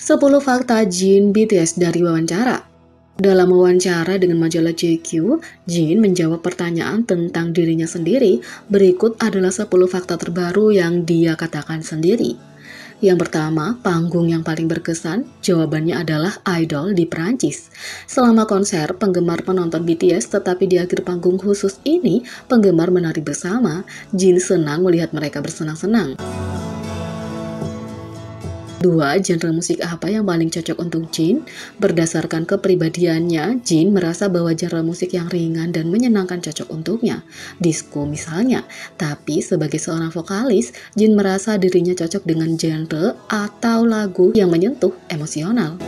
10 fakta Jin BTS dari wawancara. Dalam wawancara dengan majalah GQ, Jin menjawab pertanyaan tentang dirinya sendiri. Berikut adalah 10 fakta terbaru yang dia katakan sendiri. Yang pertama, panggung yang paling berkesan, jawabannya adalah Idol di Perancis. Selama konser, penggemar menonton BTS, tetapi di akhir panggung khusus ini, penggemar menari bersama. Jin senang melihat mereka bersenang-senang. 2. Genre musik apa yang paling cocok untuk Jin? Berdasarkan kepribadiannya, Jin merasa bahwa genre musik yang ringan dan menyenangkan cocok untuknya. Disco misalnya. Tapi sebagai seorang vokalis, Jin merasa dirinya cocok dengan genre atau lagu yang menyentuh emosional.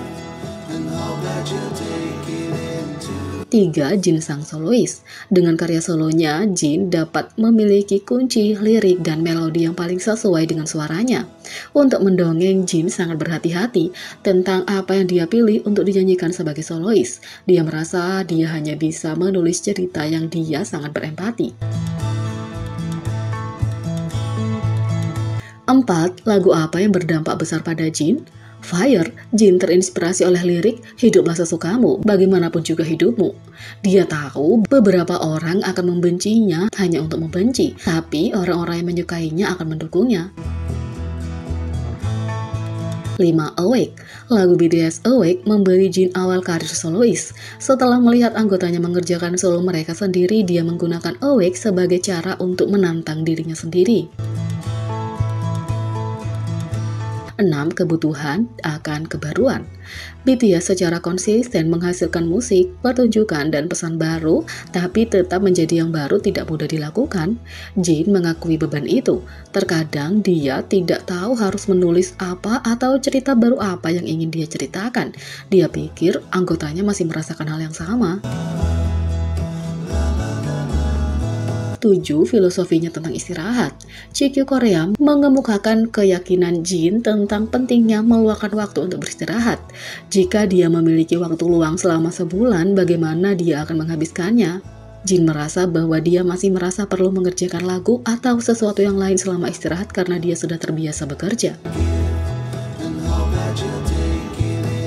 3. Jin sang solois. Dengan karya solonya, Jin dapat memiliki kunci, lirik, dan melodi yang paling sesuai dengan suaranya. Untuk mendongeng, Jin sangat berhati-hati tentang apa yang dia pilih untuk dinyanyikan sebagai solois. Dia merasa dia hanya bisa menulis cerita yang dia sangat berempati. 4. Lagu apa yang berdampak besar pada Jin? Fire. Jin terinspirasi oleh lirik "Hiduplah sesukamu, bagaimanapun juga hidupmu". Dia tahu beberapa orang akan membencinya hanya untuk membenci, tapi orang-orang yang menyukainya akan mendukungnya. 5. Awake. Lagu BTS Awake memberi Jin awal karir solois. Setelah melihat anggotanya mengerjakan solo mereka sendiri, dia menggunakan Awake sebagai cara untuk menantang dirinya sendiri. 6. Kebutuhan akan kebaruan. BTS secara konsisten menghasilkan musik, pertunjukan, dan pesan baru, tapi tetap menjadi yang baru tidak mudah dilakukan. Jin mengakui beban itu. Terkadang dia tidak tahu harus menulis apa atau cerita baru apa yang ingin dia ceritakan. Dia pikir anggotanya masih merasakan hal yang sama. 7. Filosofinya tentang istirahat. GQ Korea mengemukakan keyakinan Jin tentang pentingnya meluangkan waktu untuk beristirahat. Jika dia memiliki waktu luang selama sebulan, bagaimana dia akan menghabiskannya? Jin merasa bahwa dia masih merasa perlu mengerjakan lagu atau sesuatu yang lain selama istirahat karena dia sudah terbiasa bekerja.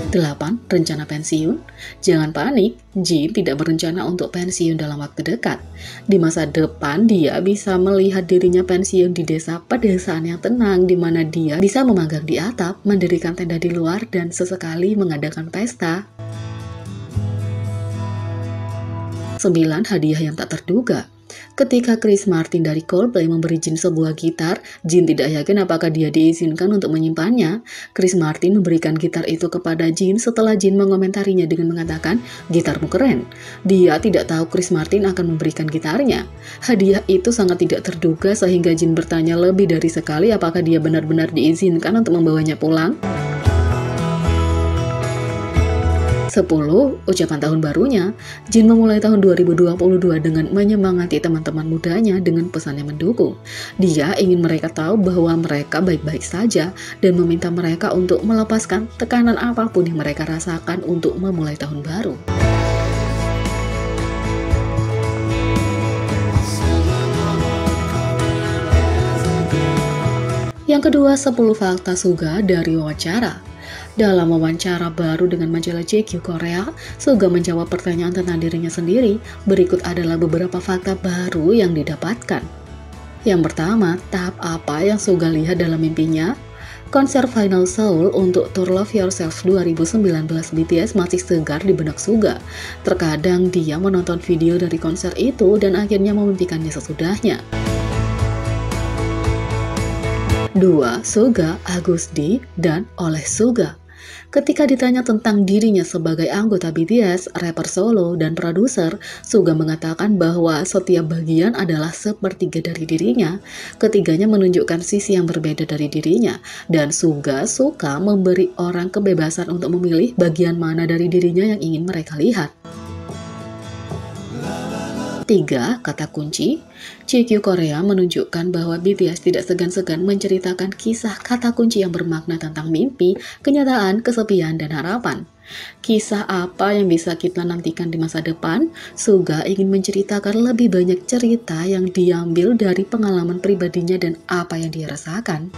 8. Rencana pensiun. Jangan panik, Jin tidak berencana untuk pensiun dalam waktu dekat. Di masa depan, dia bisa melihat dirinya pensiun di desa pedesaan yang tenang, di mana dia bisa memanggang di atap, mendirikan tenda di luar, dan sesekali mengadakan pesta. 9. Hadiah yang tak terduga. Ketika Chris Martin dari Coldplay memberi Jin sebuah gitar, Jin tidak yakin apakah dia diizinkan untuk menyimpannya. Chris Martin memberikan gitar itu kepada Jin setelah Jin mengomentarinya dengan mengatakan, "Gitarmu keren." Dia tidak tahu Chris Martin akan memberikan gitarnya. Hadiah itu sangat tidak terduga sehingga Jin bertanya lebih dari sekali apakah dia benar-benar diizinkan untuk membawanya pulang. 10. Ucapan tahun barunya. Jin memulai tahun 2022 dengan menyemangati teman-teman mudanya dengan pesan yang mendukung. Dia ingin mereka tahu bahwa mereka baik-baik saja dan meminta mereka untuk melepaskan tekanan apapun yang mereka rasakan untuk memulai tahun baru. Yang kedua, 10 fakta Suga dari wawancara. Dalam wawancara baru dengan majalah GQ Korea, Suga menjawab pertanyaan tentang dirinya sendiri. Berikut adalah beberapa fakta baru yang didapatkan. Yang pertama, tahap apa yang Suga lihat dalam mimpinya? Konser Final Seoul untuk Tour Love Yourself 2019 BTS masih segar di benak Suga. Terkadang dia menonton video dari konser itu dan akhirnya memimpikannya sesudahnya. 2. Suga, Agus D, dan oleh Suga. Ketika ditanya tentang dirinya sebagai anggota BTS, rapper solo, dan produser, Suga mengatakan bahwa setiap bagian adalah sepertiga dari dirinya. Ketiganya menunjukkan sisi yang berbeda dari dirinya, dan Suga suka memberi orang kebebasan untuk memilih bagian mana dari dirinya yang ingin mereka lihat. 3. Kata kunci. GQ Korea menunjukkan bahwa BTS tidak segan-segan menceritakan kisah kata kunci yang bermakna tentang mimpi, kenyataan, kesepian, dan harapan. Kisah apa yang bisa kita nantikan di masa depan? Suga ingin menceritakan lebih banyak cerita yang diambil dari pengalaman pribadinya dan apa yang dia rasakan.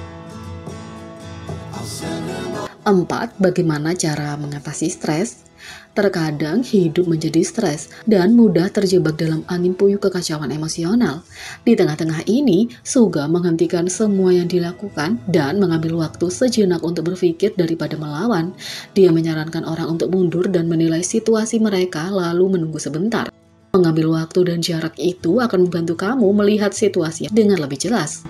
4. Bagaimana cara mengatasi stres? Terkadang hidup menjadi stres dan mudah terjebak dalam angin puyuh kekacauan emosional. Di tengah-tengah ini, Suga menghentikan semua yang dilakukan dan mengambil waktu sejenak untuk berpikir daripada melawan. Dia menyarankan orang untuk mundur dan menilai situasi mereka lalu menunggu sebentar. Mengambil waktu dan jarak itu akan membantu kamu melihat situasi dengan lebih jelas.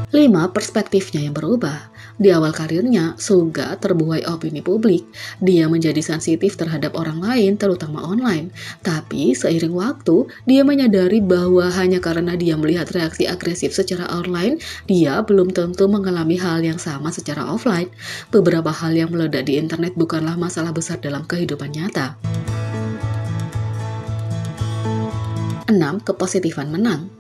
5. Perspektifnya yang berubah. Di awal karirnya, Suga terbuai opini publik. Dia menjadi sensitif terhadap orang lain, terutama online. Tapi seiring waktu, dia menyadari bahwa hanya karena dia melihat reaksi agresif secara online, dia belum tentu mengalami hal yang sama secara offline. Beberapa hal yang meledak di internet bukanlah masalah besar dalam kehidupan nyata. 6. Kepositifan menang.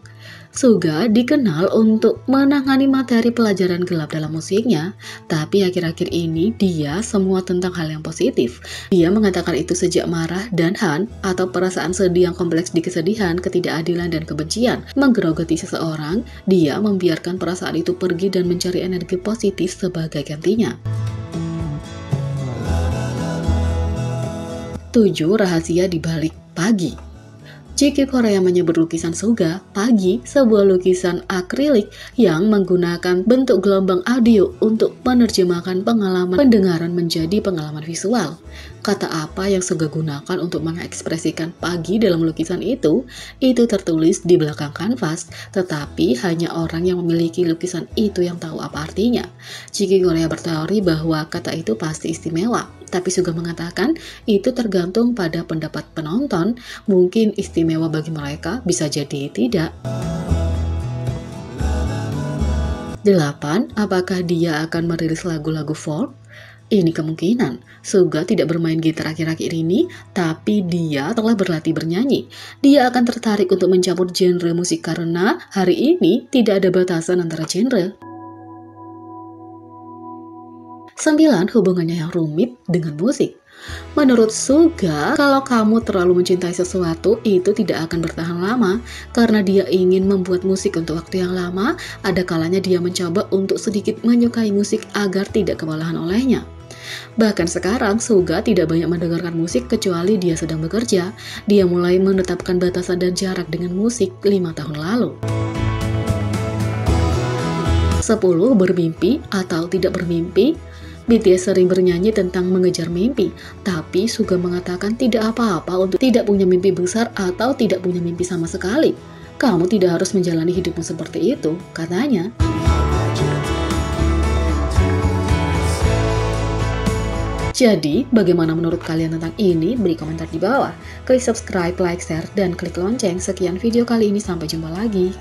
Suga dikenal untuk menangani materi pelajaran gelap dalam musiknya, tapi akhir-akhir ini dia semua tentang hal yang positif. Dia mengatakan itu sejak marah dan han atau perasaan sedih yang kompleks di kesedihan, ketidakadilan, dan kebencian menggerogoti seseorang, dia membiarkan perasaan itu pergi dan mencari energi positif sebagai gantinya. 7. Rahasia di balik pagi. JQ Korea menyebut lukisan Suga, Pagi, sebuah lukisan akrilik yang menggunakan bentuk gelombang audio untuk menerjemahkan pengalaman pendengaran menjadi pengalaman visual. Kata apa yang Suga gunakan untuk mengekspresikan pagi dalam lukisan itu tertulis di belakang kanvas, tetapi hanya orang yang memiliki lukisan itu yang tahu apa artinya. JQ Korea berteori bahwa kata itu pasti istimewa, tapi Suga mengatakan itu tergantung pada pendapat penonton, mungkin istimewa bagi mereka, bisa jadi tidak. 8. Apakah dia akan merilis lagu-lagu folk? Ini kemungkinan. Suga tidak bermain gitar akhir-akhir ini, tapi dia telah berlatih bernyanyi. Dia akan tertarik untuk mencampur genre musik karena hari ini tidak ada batasan antara genre. 9. Hubungannya yang rumit dengan musik. Menurut Suga, kalau kamu terlalu mencintai sesuatu, itu tidak akan bertahan lama. Karena dia ingin membuat musik untuk waktu yang lama, ada kalanya dia mencoba untuk sedikit menyukai musik agar tidak kewalahan olehnya. Bahkan sekarang, Suga tidak banyak mendengarkan musik kecuali dia sedang bekerja. Dia mulai menetapkan batasan dan jarak dengan musik 5 tahun lalu. 10. Bermimpi atau tidak bermimpi. BTS sering bernyanyi tentang mengejar mimpi, tapi Suga mengatakan tidak apa-apa untuk tidak punya mimpi besar atau tidak punya mimpi sama sekali. Kamu tidak harus menjalani hidupmu seperti itu, katanya. Jadi, bagaimana menurut kalian tentang ini? Beri komentar di bawah. Klik subscribe, like, share, dan klik lonceng. Sekian video kali ini, sampai jumpa lagi.